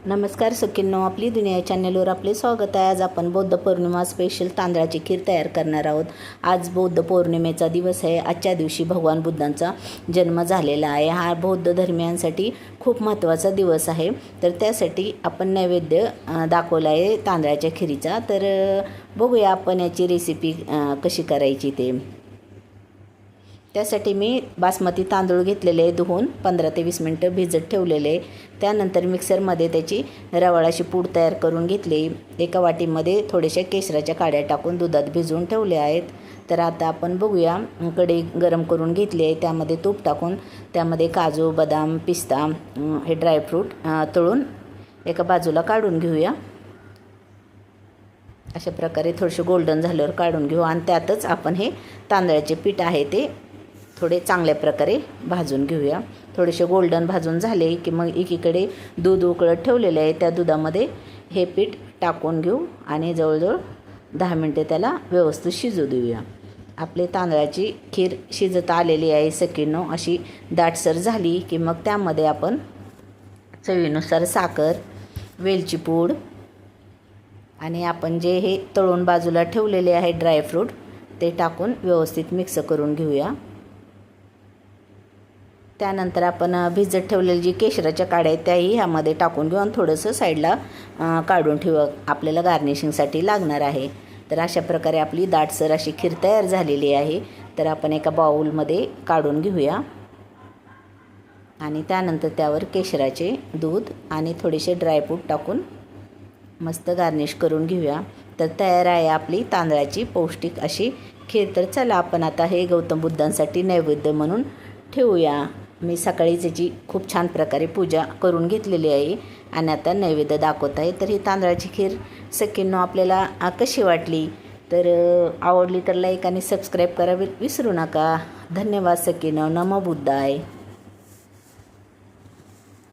नमस्कार सखींनो, आपली दुनिया चॅनलवर आपले स्वागत आहे। आज आपण बौद्ध पौर्णिमा स्पेशल तांदळाची खीर तयार करणार आहोत। आज बौद्ध पौर्णिमेचा दिवस आहे। आजच्या दिवशी भगवान बुद्धांचा जन्म झालेला आहे। हा बौद्ध धर्मियांसाठी खूप महत्त्वाचा दिवस आहे। तर त्यासाठी आपण नैवेद्य दाखवला आहे तांदळाच्या खीरीचा। तर बघूया आपण याची रेसिपी कशी करायची ते। त्यासाठी मी बासमती तांदूळ घेतलेले आहे, धुवून 15 ते 20 मिनटं भिजत ठेवलेले आहे। त्यानंतर मिक्सरमध्ये त्याची रवाळाची पूड तयार करून घेतली। एका वाटीमध्ये थोड्याशा केशराच्या काड्या टाकून दुधात भिजवून ठेवले आहेत। तर आता आपण बघूया, कढई गरम करून घेतली आहे, त्यामध्ये तूप टाकून त्यामध्ये काजू, बदाम, पिस्ता हे ड्रायफ्रूट तळून एका बाजूला काढून घेऊया। अशा प्रकारे थोडेसे गोल्डन झाल्यावर काढून घेऊ आणि त्यातच आपण हे तांदळाचे पीठ आहे ते थोडे चांगल्या प्रकारे भाजून घेऊया। थोडेसे गोल्डन भाजून झाले की मग एकीकडे दूध उकळत ठेवलेले आहे, त्या दुधामध्ये हे पीठ टाकून घेऊ आणि जवळजवळ 10 मिनटे त्याला व्यवस्थित शिजू देऊया। आपले तांदळाची खीर शिजत आलेली आहे सखींनो। अशी दाटसर झाली की मग त्यामध्ये आपण चवीनुसार साखर, वेलची पूड आणि आपण जे हे तळून बाजूला ठेवलेले आहे ड्रायफ्रूट ते टाकून व्यवस्थित मिक्स करून घेऊया। त्यानंतर आपण भिजत ठेवलेली जी केशराच्या काड्या आहेत त्याही ह्यामध्ये टाकून घेऊ आणि थोडंसं साईडला काढून ठेवू, आपल्याला गार्निशिंगसाठी लागणार आहे। तर अशा प्रकारे आपली दाटसर अशी खीर तयार झालेली आहे। तर आपण एका बाउलमध्ये काढून घेऊया आणि त्यानंतर त्यावर केशराचे दूध आणि थोडेसे ड्रायफ्रूट टाकून मस्त गार्निश करून घेऊया। तर तयार आहे आपली तांदळाची पौष्टिक अशी खीर। तर चला आपण आता हे गौतम बुद्धांसाठी नैवेद्य म्हणून ठेवूया। मी सकाळीच याची खूप छान प्रकारे पूजा करून घेतलेली आहे आणि आता नैवेद्य दाखवत आहे। तर ही तांदळाची खीर सखींनो आपल्याला कशी वाटली, तर आवडली तर लाईक आणि सबस्क्राईब करावे विसरू नका। धन्यवाद सखींनो। नमो बुद्धाय।